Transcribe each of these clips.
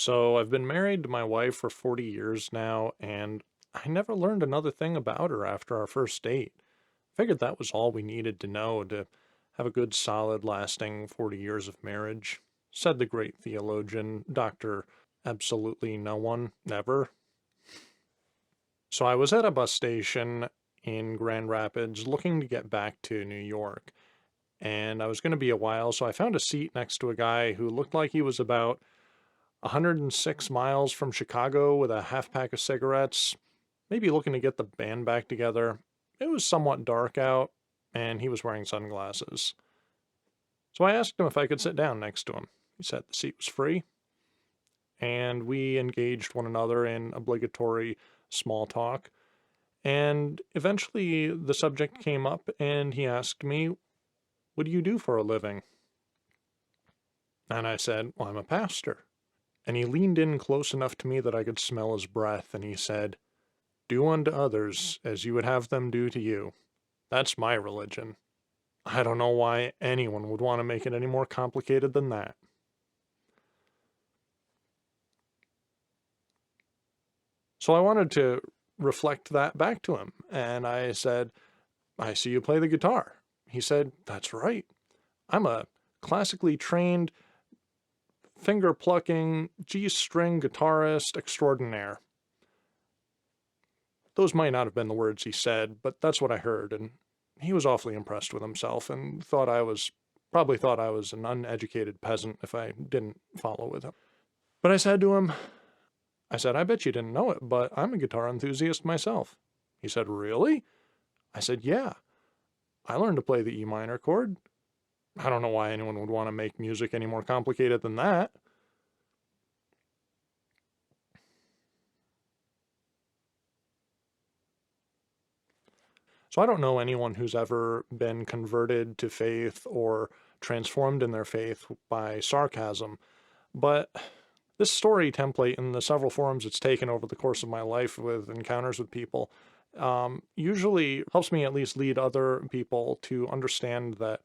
So I've been married to my wife for 40 years now, and I never learned another thing about her after our first date. Figured that was all we needed to know to have a good, solid, lasting 40 years of marriage, said the great theologian, Dr. Absolutely No One, Never. So I was at a bus station in Grand Rapids looking to get back to New York, and I was going to be a while, so I found a seat next to a guy who looked like he was about 106 miles from Chicago with a half pack of cigarettes, maybe looking to get the band back together. It was somewhat dark out, and he was wearing sunglasses. So I asked him if I could sit down next to him. He said the seat was free, and we engaged one another in obligatory small talk. And eventually the subject came up, and he asked me, "What do you do for a living?" And I said, "Well, I'm a pastor." And he leaned in close enough to me that I could smell his breath, and he said, "Do unto others as you would have them do to you." That's my religion. I don't know why anyone would want to make it any more complicated than that. So I wanted to reflect that back to him, and I said, "I see you play the guitar." He said, "That's right. I'm a classically trained, finger plucking, G string guitarist extraordinaire." Those might not have been the words he said, but that's what I heard, and he was awfully impressed with himself and probably thought I was an uneducated peasant if I didn't follow with him. But I said to him, "I bet you didn't know it, but I'm a guitar enthusiast myself." He said, "Really?" I said, "Yeah. I learned to play the E minor chord. I don't know why anyone would want to make music any more complicated than that." So I don't know anyone who's ever been converted to faith or transformed in their faith by sarcasm, but this story template and the several forms it's taken over the course of my life with encounters with people usually helps me at least lead other people to understand that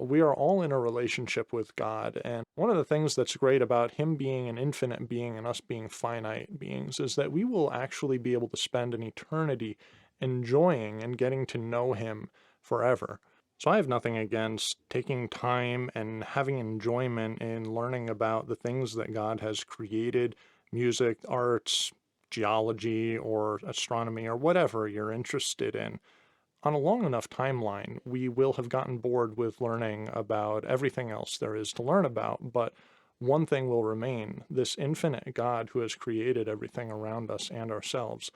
we are all in a relationship with God. And one of the things that's great about Him being an infinite being and us being finite beings is that we will actually be able to spend an eternity enjoying and getting to know Him forever. So I have nothing against taking time and having enjoyment in learning about the things that God has created, music, arts, geology, or astronomy, or whatever you're interested in. On a long enough timeline, we will have gotten bored with learning about everything else there is to learn about, but one thing will remain: this infinite God who has created everything around us and ourselves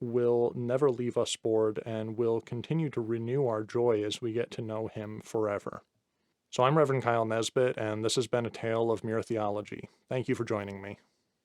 will never leave us bored and will continue to renew our joy as we get to know him forever. So I'm Reverend Kyle Nesbitt, and this has been a tale of mere theology. Thank you for joining me.